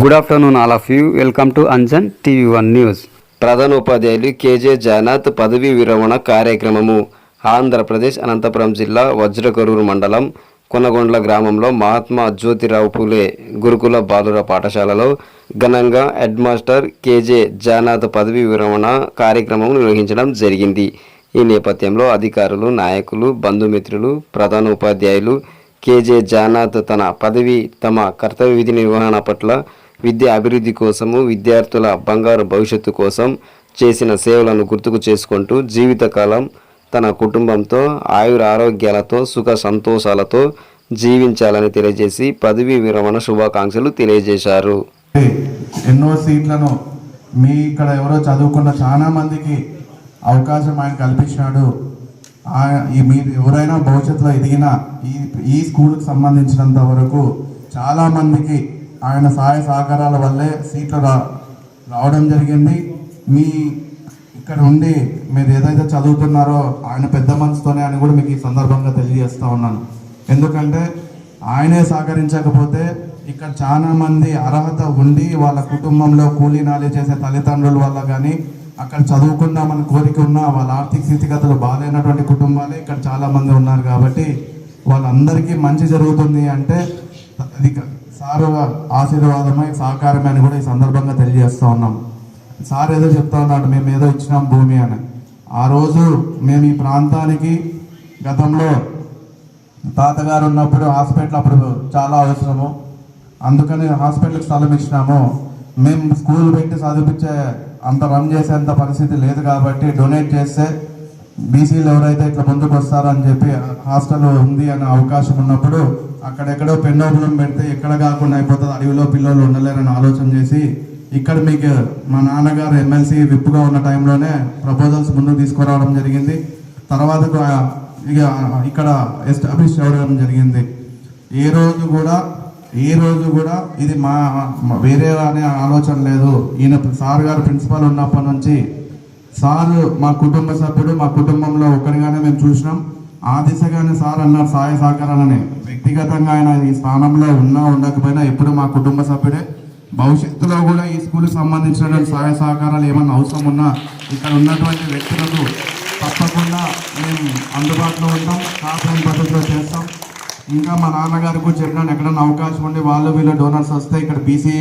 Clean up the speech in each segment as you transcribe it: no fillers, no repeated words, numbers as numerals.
Good afternoon all of you. Welcome to Anjan TV one news. ప్రధానోపాధ్యాయులు KJ Janath పదవీ విరమణ కార్యక్రమము ఆంధ్రప్రదేశ్ అనంతపురం జిల్లా వజ్రకరూరు మండలం కొనగొండ్ల గ్రామంలో మహాత్మా జ్యోతిరావు పూలే గురుకుల బాలుర పాఠశాలలో ఘనంగా హెడ్ మాస్టర్ కేజే జానాథ్ పదవీ విరమణ కార్యక్రమం నిర్వహించడం జరిగింది. ఈ నేపథ్యంలో అధికారులు, నాయకులు, బంధుమిత్రులు, ప్రధానోపాధ్యాయులు కేజే జానాథ్ తన పదవి, తమ కర్తవ్య విధి నిర్వహణ పట్ల, విద్య అభివృద్ధి కోసము, విద్యార్థుల బంగారు భవిష్యత్తు కోసం చేసిన సేవలను గుర్తుకు చేసుకుంటూ జీవితకాలం తన కుటుంబంతో ఆయురారోగ్యాలతో సుఖ సంతోషాలతో జీవించాలని తెలియజేసి పదవీ విరమణ శుభాకాంక్షలు తెలియజేశారు. ఎన్నో సీట్లను మీ ఇక్కడ ఎవరో చదువుకున్న చాలా మందికి అవకాశం ఆయన కల్పించినాడు. మీరు ఎవరైనా భవిష్యత్తులో ఎదిగిన ఈ స్కూల్కి సంబంధించినంత వరకు చాలామందికి ఆయన సహాయ సహకారాల వల్లే సీట్లు రావడం జరిగింది. మీ ఇక్కడ ఉండి మీరు ఏదైతే చదువుతున్నారో ఆయన పెద్ద మనసుతోనే అని కూడా మీకు ఈ సందర్భంగా తెలియజేస్తూ ఉన్నాను. ఎందుకంటే ఆయనే సహకరించకపోతే ఇక్కడ చాలామంది అర్హత ఉండి వాళ్ళ కుటుంబంలో కూలీనాలి చేసే తల్లిదండ్రుల వల్ల కానీ అక్కడ చదువుకుందామని కోరిక ఉన్న వాళ్ళ ఆర్థిక స్థితిగతులు బాగాలేనటువంటి కుటుంబాలే ఇక్కడ చాలామంది ఉన్నారు. కాబట్టి వాళ్ళందరికీ మంచి జరుగుతుంది అంటే అది సారు ఆశీర్వాదమై సహకారమే అని కూడా ఈ సందర్భంగా తెలియజేస్తూ ఉన్నాం. సార్ ఏదో చెప్తా ఉన్నాడు, మేము ఏదో ఇచ్చినాం భూమి అని. ఆ రోజు మేము ఈ ప్రాంతానికి గతంలో తాతగారు ఉన్నప్పుడు హాస్పిటల్ అప్పుడు చాలా అవసరము, అందుకని హాస్పిటల్కి స్థలం ఇచ్చినాము. మేము స్కూల్ పెట్టి చదివించే అంత రన్ చేసేంత పరిస్థితి లేదు కాబట్టి డొనేట్ చేస్తే బీసీలు ఎవరైతే ఇట్లా ముందుకు వస్తారని చెప్పి హాస్టల్ ఉంది అనే అవకాశం ఉన్నప్పుడు అక్కడెక్కడో పెన్నోబులం పెడితే ఎక్కడ కాకుండా అయిపోతుంది, అడవిలో పిల్లలు ఉండలేరని ఆలోచన చేసి ఇక్కడ మీకు మా నాన్నగారు ఎమ్మెల్సీ విప్పుగా ఉన్న టైంలోనే ప్రపోజల్స్ ముందుకు తీసుకురావడం జరిగింది. తర్వాత ఇక ఇక్కడ ఎస్టాబ్లిష్ అవ్వడం జరిగింది. ఏ రోజు కూడా ఇది మా వేరే అనే ఆలోచన లేదు. ఈయన సార్ గారు ప్రిన్సిపాల్ ఉన్నప్పటి నుంచి సార్ మా కుటుంబ సభ్యుడు, మా కుటుంబంలో ఒకరిగానే మేము చూసినాం. ఆ దిశగానే సార్ అన్నారు సహాయ సహకారాలని. వ్యక్తిగతంగా ఆయన ఈ స్థానంలో ఉన్నా ఉండకపోయినా ఎప్పుడు మా కుటుంబ సభ్యుడే. భవిష్యత్తులో కూడా ఈ స్కూల్కి సంబంధించినటువంటి సహాయ సహకారాలు ఏమన్నా అవసరం ఉన్నా ఇక్కడ ఉన్నటువంటి వ్యక్తులకు తప్పకుండా మేము అందుబాటులో ఉంటాం, కాపురం పద్ధతిలో చేస్తాం. ఇంకా మా నాన్నగారు కూడా చెప్పినాను, ఎక్కడన్నా అవకాశం ఉండి వీళ్ళు డోనర్స్ వస్తే ఇక్కడ బీసీ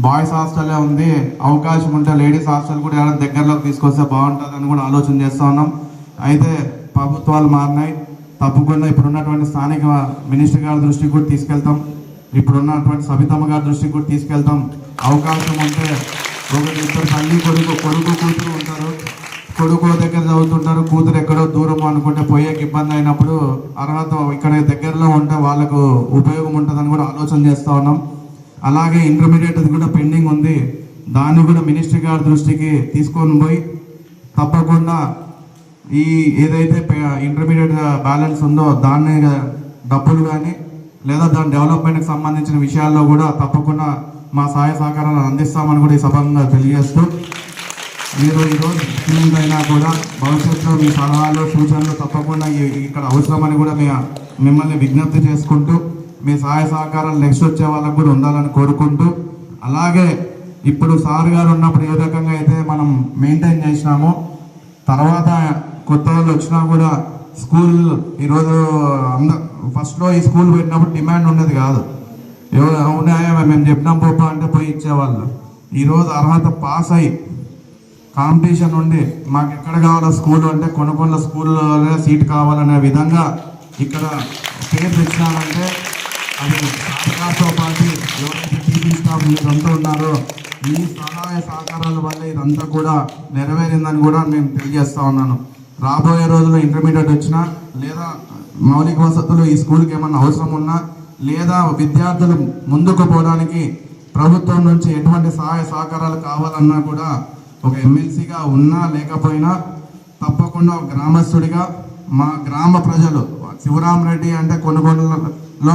బాయ్స్ హాస్టలే ఉంది, అవకాశం ఉంటే లేడీస్ హాస్టల్ కూడా ఏమైనా దగ్గరలోకి తీసుకొస్తే బాగుంటుందని కూడా ఆలోచన చేస్తూ ఉన్నాం. అయితే ప్రభుత్వాలు మారినాయి, తప్పకుండా ఇప్పుడున్నటువంటి స్థానిక మినిస్టర్ గారి దృష్టికి కూడా తీసుకెళ్తాం, ఇప్పుడున్నటువంటి సబితమ్మ గారి దృష్టికి కూడా తీసుకెళ్తాం. అవకాశం ఉంటే ఒకటి ఇద్దరు తల్లి కొడుకు కూతురు ఉంటారు, కొడుకు దగ్గర చదువుతుంటారు, కూతురు ఎక్కడో దూరం అనుకుంటే పోయేకి ఇబ్బంది అయినప్పుడు అర్హత ఇక్కడ దగ్గరలో ఉంటే వాళ్ళకు ఉపయోగం ఉంటుందని కూడా ఆలోచన చేస్తూ ఉన్నాం. అలాగే ఇంటర్మీడియట్ కూడా పెండింగ్ ఉంది, దాన్ని కూడా మినిస్టర్ గారి దృష్టికి తీసుకొని పోయి తప్పకుండా ఈ ఏదైతే ఇంటర్మీడియట్ బ్యాలెన్స్ ఉందో దాన్ని డబ్బులు కానీ లేదా దాని డెవలప్మెంట్కి సంబంధించిన విషయాల్లో కూడా తప్పకుండా మా సహాయ సహకారాలు అందిస్తామని కూడా ఈ సభంగా తెలియజేస్తూ, మీరు ఈరోజు అయినా కూడా భవిష్యత్తులో మీ సలహాలు సూచనలు తప్పకుండా ఇక్కడ అవసరమని కూడా మిమ్మల్ని విజ్ఞప్తి చేసుకుంటూ, మీ సహాయ సహకారాలు నెక్స్ట్ వచ్చే వాళ్ళకు కూడా ఉండాలని కోరుకుంటూ, అలాగే ఇప్పుడు సార్ గారు ఉన్నప్పుడు ఏ రకంగా అయితే మనం మెయింటైన్ చేసినామో తర్వాత కొత్త వాళ్ళు వచ్చినా కూడా స్కూల్ ఈరోజు ఫస్ట్లో ఈ స్కూల్ పెట్టినప్పుడు డిమాండ్ ఉండేది కాదు, ఎవరు అవునాయా మేము చెప్పినాం పోపా అంటే పోయి ఇచ్చేవాళ్ళు. ఈరోజు అర్హత పాస్ అయ్యి కాంపిటీషన్ ఉండి మాకు ఎక్కడ కావాలో స్కూల్ అంటే కొనుగోళ్ళ స్కూల్లోనే సీట్ కావాలనే విధంగా ఇక్కడ పేరు తెచ్చినామంటే అది సహకారంతో పాటు ఎవరైతే టీచింగ్ స్టాఫ్ మీరంతా ఉన్నారో మీ సహాయ సహకారాల వల్ల ఇదంతా కూడా నెరవేరిందని కూడా నేను తెలియజేస్తా ఉన్నాను. రాబోయే రోజుల్లో ఇంటర్మీడియట్ వచ్చినా లేదా మౌలిక వసతులు ఈ స్కూల్కి ఏమన్నా అవసరం ఉన్నా లేదా విద్యార్థులు ముందుకు పోవడానికి ప్రభుత్వం నుంచి ఎటువంటి సహాయ సహకారాలు కావాలన్నా కూడా ఒక ఎమ్మెల్సీగా ఉన్నా లేకపోయినా తప్పకుండా ఒక గ్రామస్తుడిగా మా గ్రామ ప్రజలు శివరామరెడ్డి అంటే కొనుగోలులో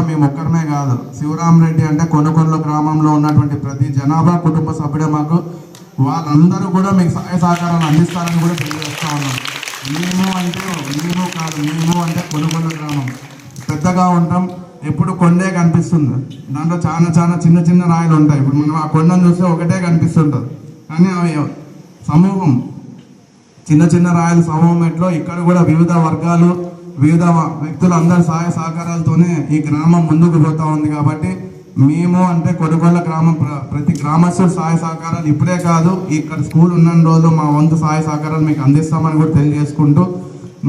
మేము ఒక్కరమే కాదు, శివరామరెడ్డి అంటే కొనుగోలు గ్రామంలో ఉన్నటువంటి ప్రతి జనాభా కుటుంబ సభ్యుడే మాకు, వాళ్ళందరూ కూడా మీకు సహాయ సహకారాలు అందిస్తారని కూడా తెలియజేస్తూ ఉన్నాం. మేము అంటే కొనుగోలు గ్రామం పెద్దగా ఉంటాం, ఎప్పుడు కొండే కనిపిస్తుంది. దాంట్లో చాలా చాలా చిన్న చిన్న రాయలు ఉంటాయి. ఇప్పుడు మనం ఆ కొండను చూస్తే ఒకటే కనిపిస్తుంటుంది, కానీ అవి సమూహం, చిన్న చిన్న రాయల సమూహం ఎట్లో ఇక్కడ కూడా వివిధ వర్గాలు, వివిధ వ్యక్తులు అందరి సహాయ సహకారాలతోనే ఈ గ్రామం ముందుకు పోతా ఉంది. కాబట్టి మేము అంటే కొడుకొండ గ్రామం ప్రతి గ్రామస్తుల సహాయ సహకారాలు ఇప్పుడే కాదు, ఇక్కడ స్కూల్ ఉన్న రోజులు మా వంతు సహాయ సహకారాలు మీకు అందిస్తామని కూడా తెలియజేసుకుంటూ,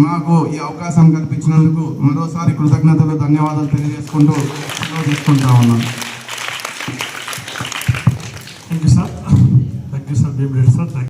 మాకు ఈ అవకాశం కల్పించినందుకు మరోసారి కృతజ్ఞతలు, ధన్యవాదాలు తెలియజేసుకుంటూ తీసుకుంటా ఉన్నాను. Thank you sir. Thank you sir.